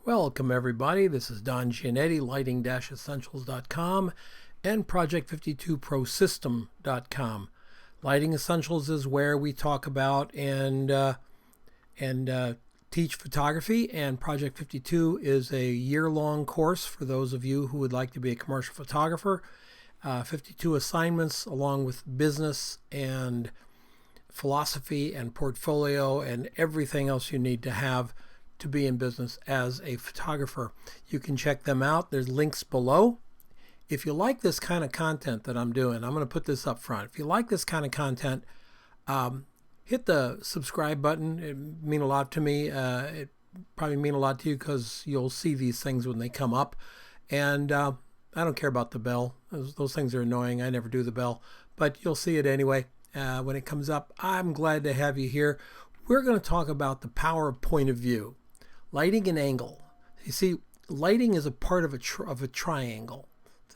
Welcome everybody, this is Don Giannetti, lighting-essentials.com and project52prosystem.com. Lighting Essentials is where we talk about and teach photography, and Project 52 is a year-long course for those of you who would like to be a commercial photographer. 52 assignments along with business and philosophy and portfolio and everything else you need to have to be in business as a photographer. You can check them out. There's links below. If you like this kind of content that I'm doing, I'm going to put this up front. If you like this kind of content, hit the subscribe button. It means a lot to me. It probably mean a lot to you because you'll see these things when they come up. And I don't care about the bell. Those things are annoying. I never do the bell, but you'll see it anyway when it comes up. I'm glad to have you here. We're going to talk about the power of point of view. Lighting and angle. You see, lighting is a part of a triangle.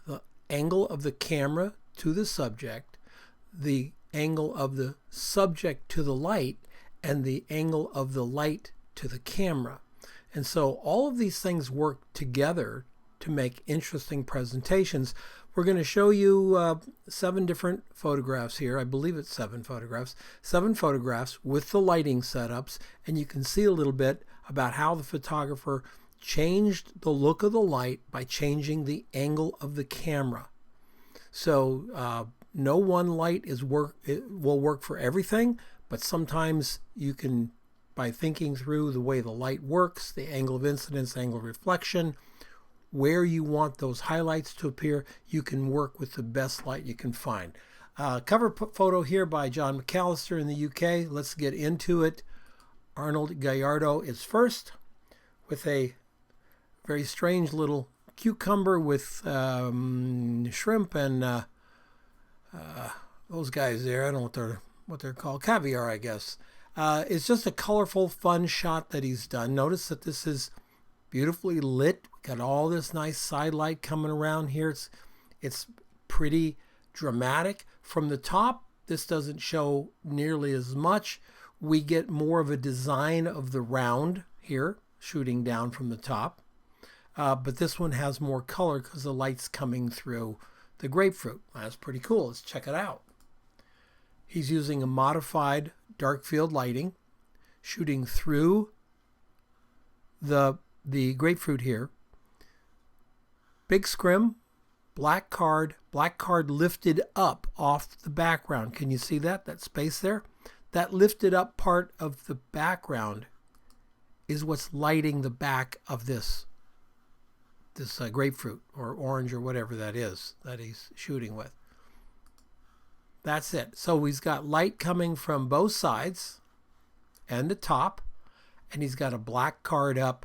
The angle of the camera to the subject, the angle of the subject to the light, and the angle of the light to the camera. And so all of these things work together to make interesting presentations. We're going to show you 7 different photographs here. I believe it's 7 photographs. 7 photographs with the lighting setups, and you can see a little bit about how the photographer changed the look of the light by changing the angle of the camera. So no one light will work for everything, but sometimes you can, by thinking through the way the light works, the angle of incidence, angle of reflection, where you want those highlights to appear, you can work with the best light you can find. Cover photo here by John McAllister in the UK. Let's get into it. Arnold Gallardo is first with a very strange little cucumber with shrimp and those guys there. I don't know what they're called. Caviar, I guess. It's just a colorful, fun shot that he's done. Notice that this is beautifully lit. We got all this nice side light coming around here. It's pretty dramatic. From the top, this doesn't show nearly as much. We get more of a design of the round here, shooting down from the top. But this one has more color because the light's coming through the grapefruit. That's pretty cool. Let's check it out. He's using a modified dark field lighting, shooting through the grapefruit here. Big scrim, black card lifted up off the background. Can you see that? That space there? That lifted up part of the background is what's lighting the back of this grapefruit or orange or whatever that is that he's shooting with. That's it. So he's got light coming from both sides and the top, and he's got a black card up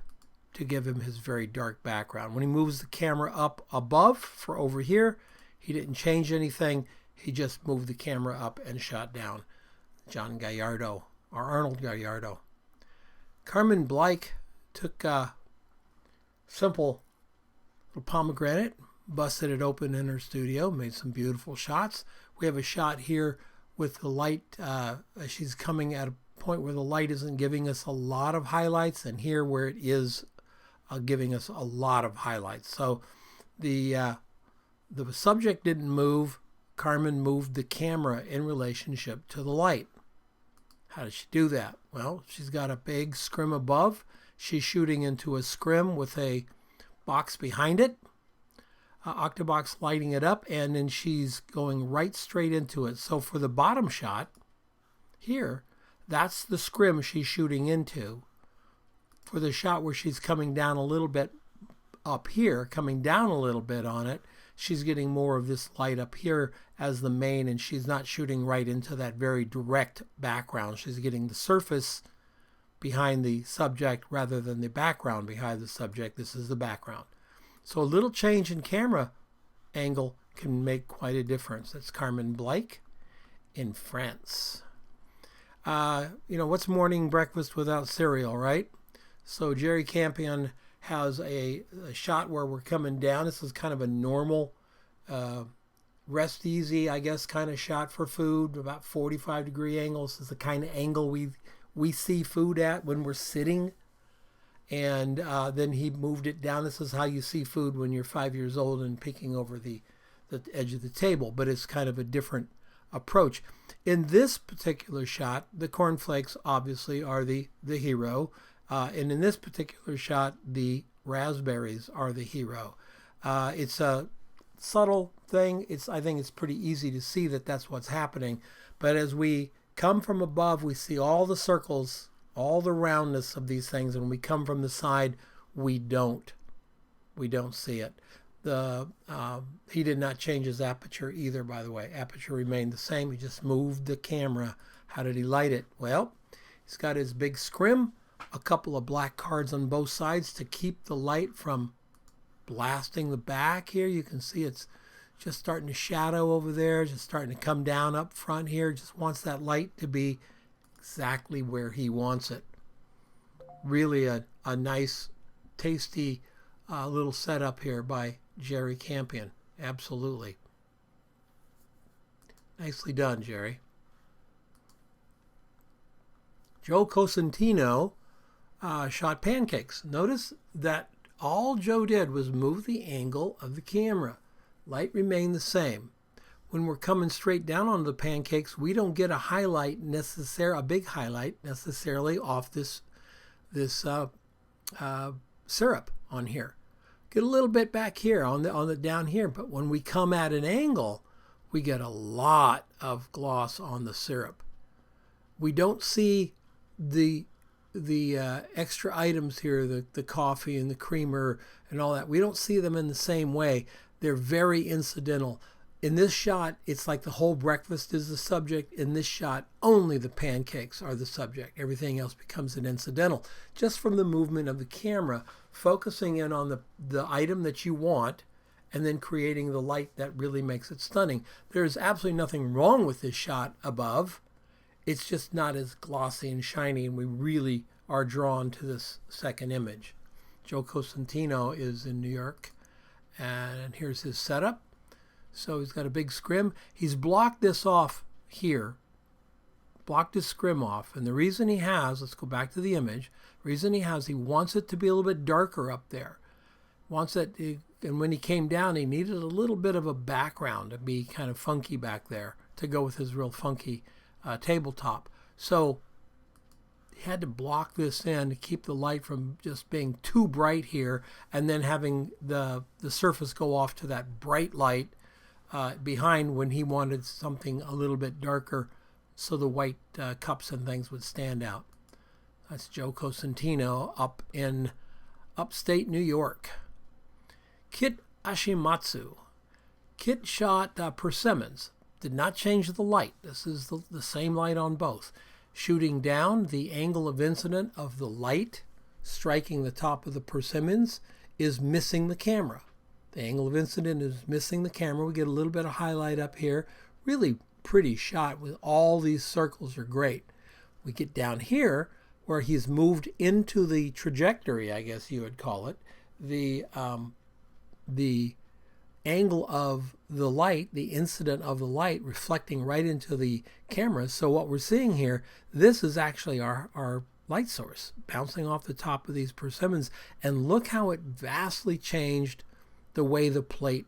to give him his very dark background. When he moves the camera up above for over here, he didn't change anything. He just moved the camera up and shot down. John Gallardo, or Arnold Gallardo. Carmen Blake took a simple little pomegranate, busted it open in her studio, made some beautiful shots. We have a shot here with the light. She's coming at a point where the light isn't giving us a lot of highlights, and here where it is giving us a lot of highlights. So the subject didn't move. Carmen moved the camera in relationship to the light. How does she do that? Well, she's got a big scrim above. She's shooting into a scrim with a box behind it, octabox lighting it up, and then she's going right straight into it. So for the bottom shot here, that's the scrim she's shooting into. For the shot where she's coming down a little bit up here, coming down a little bit on it, she's getting more of this light up here as the main, and she's not shooting right into that very direct background. She's getting the surface behind the subject rather than the background behind the subject. This is the background. So a little change in camera angle can make quite a difference. That's Carmen Blake in France. What's morning breakfast without cereal, right? So Jerry Campion has a shot where we're coming down. This is kind of a normal rest easy, I guess, kind of shot for food, about 45-degree angles. This is the kind of angle we see food at when we're sitting and then he moved it down. This is how you see food when you're 5 years old and peeking over the edge of the table, but it's kind of a different approach. In this particular shot, the cornflakes obviously are the hero, and in this particular shot, the raspberries are the hero. It's a subtle thing. I think it's pretty easy to see that that's what's happening, but as we come from above, we see all the circles, all the roundness of these things, and when we come from the side, we don't see it. He did not change his aperture either, by the way. Aperture remained the same. He just moved the camera. How did he light it? Well, he's got his big scrim, a couple of black cards on both sides to keep the light from blasting the back here. You can see it's just starting to shadow over there, just starting to come down up front here. Just wants that light to be exactly where he wants it. Really a nice, tasty little setup here by Jerry Campion. Absolutely. Nicely done, Jerry. Joe Costantino shot pancakes. Notice that all Joe did was move the angle of the camera. Light remained the same. When we're coming straight down on the pancakes, we don't get a highlight a big highlight necessarily off this syrup on here. Get a little bit back here on the down here, but when we come at an angle, we get a lot of gloss on the syrup. We don't see the extra items here, the coffee and the creamer and all that. We don't see them in the same way. They're very incidental. In this shot, it's like the whole breakfast is the subject. In this shot, only the pancakes are the subject. Everything else becomes an incidental. Just from the movement of the camera, focusing in on the item that you want, and then creating the light that really makes it stunning. There's absolutely nothing wrong with this shot above. It's just not as glossy and shiny, and we really are drawn to this second image. Joe Costantino is in New York, and here's his setup. So he's got a big scrim. He's blocked this off here, blocked his scrim off. And the reason he has, let's go back to the image, the reason he wants it to be a little bit darker up there. And when he came down, he needed a little bit of a background to be kind of funky back there to go with his real funky tabletop. So he had to block this in to keep the light from just being too bright here, and then having the surface go off to that bright light behind when he wanted something a little bit darker so the white cups and things would stand out. That's Joe Costantino up in upstate New York. Kit Asahimatsu. Kit shot persimmons. Did not change the light. This is the same light on both. Shooting down, the angle of incident of the light striking the top of the persimmons is missing the camera. The angle of incident is missing the camera. We get a little bit of highlight up here. Really pretty shot with all these circles are great. We get down here where he's moved into the trajectory, I guess you would call it. The angle of the light, the incident of the light reflecting right into the camera. So what we're seeing here, this is actually our light source bouncing off the top of these persimmons. And look how it vastly changed the way the plate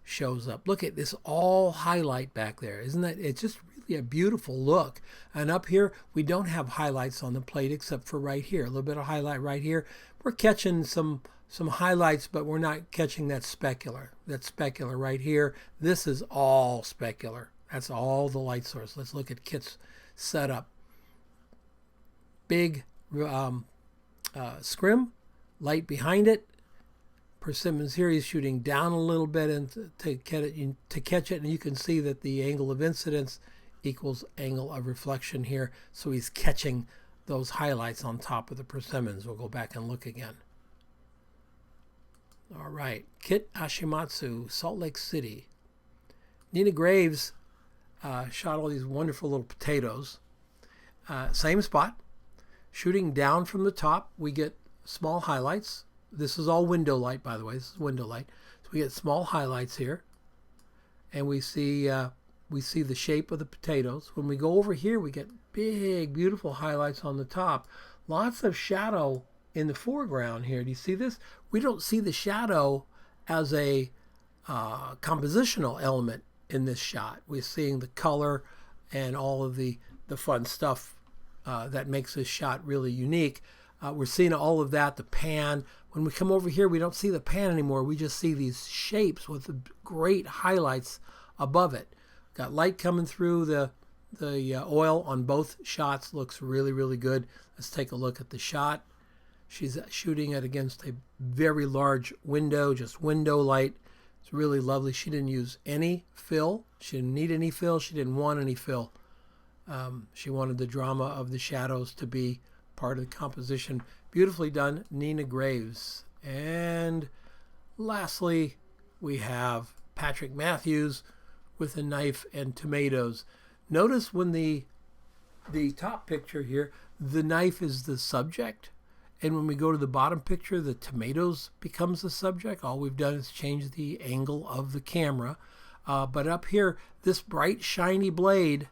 shows up. Look at this all highlight back there. Isn't that, it's just really a beautiful look. And up here, we don't have highlights on the plate except for right here. A little bit of highlight right here. We're catching some highlights, but we're not catching that specular. That specular right here. This is all specular. That's all the light source. Let's look at Kit's setup. Big scrim, light behind it. Persimmons here, he's shooting down a little bit and to catch it, and you can see that the angle of incidence equals angle of reflection here. So he's catching those highlights on top of the persimmons. We'll go back and look again. All right, Kit Asahimatsu, Salt Lake City. Nina Graves shot all these wonderful little potatoes. Same spot. Shooting down from the top, we get small highlights. This is all window light, by the way. This is window light. So we get small highlights here. And we see the shape of the potatoes. When we go over here, we get big, beautiful highlights on the top. Lots of shadow in the foreground here, do you see this? We don't see the shadow as a compositional element in this shot. We're seeing the color and all of the fun stuff that makes this shot really unique. We're seeing all of that, the pan. When we come over here, we don't see the pan anymore. We just see these shapes with the great highlights above it. Got light coming through the oil on both shots. Looks really, really good. Let's take a look at the shot. She's shooting it against a very large window, just window light. It's really lovely. She didn't use any fill. She didn't need any fill. She didn't want any fill. She wanted the drama of the shadows to be part of the composition. Beautifully done, Nina Graves. And lastly, we have Patrick Matthews with a knife and tomatoes. Notice when the top picture here, the knife is the subject. And when we go to the bottom picture, the tomatoes becomes the subject. All we've done is change the angle of the camera. But up here, this bright, shiny blade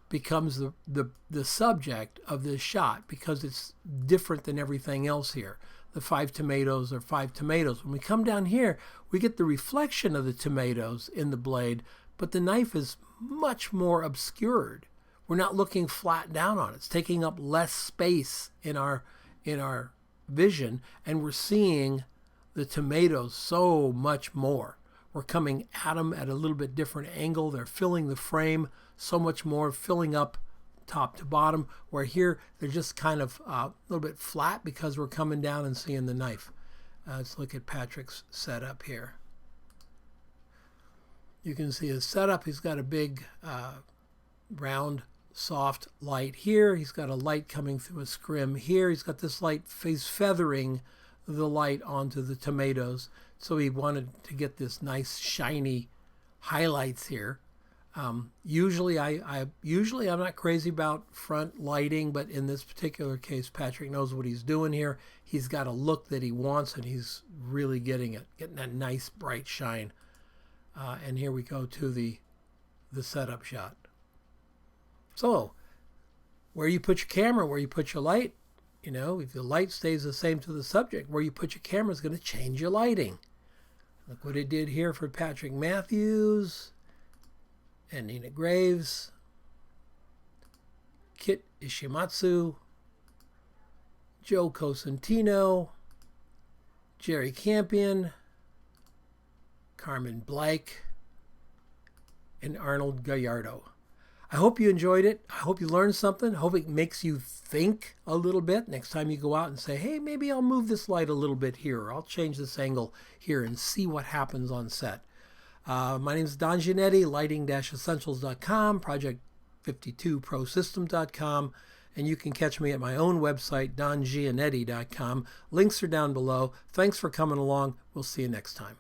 becomes the subject of this shot because it's different than everything else here. The 5 tomatoes are 5 tomatoes. When we come down here, we get the reflection of the tomatoes in the blade, but the knife is much more obscured. We're not looking flat down on it. It's taking up less space in our vision, and we're seeing the tomatoes so much more. We're coming at them at a little bit different angle. They're filling the frame so much more, filling up top to bottom, where here they're just kind of a little bit flat because we're coming down and seeing the knife. Let's look at Patrick's setup here. You can see his setup. He's got a big round soft light here. He's got a light coming through a scrim here. He's got this light, he's feathering the light onto the tomatoes. So he wanted to get this nice shiny highlights here. Usually I'm not crazy about front lighting, but in this particular case, Patrick knows what he's doing here. He's got a look that he wants, and he's really getting it, getting that nice bright shine. And here we go to the setup shot. So, where you put your camera, where you put your light, you know, if the light stays the same to the subject, where you put your camera is going to change your lighting. Look what it did here for Patrick Matthews and Nina Graves, Kit Asahimatsu, Joe Costantino, Jerry Campion, Carmen Blake, and Arnold Garcia. I hope you enjoyed it. I hope you learned something. I hope it makes you think a little bit next time you go out and say, hey, maybe I'll move this light a little bit here, or I'll change this angle here and see what happens on set. My name is Don Giannetti, lighting-essentials.com, project52prosystem.com, and you can catch me at my own website, dongiannetti.com. Links are down below. Thanks for coming along. We'll see you next time.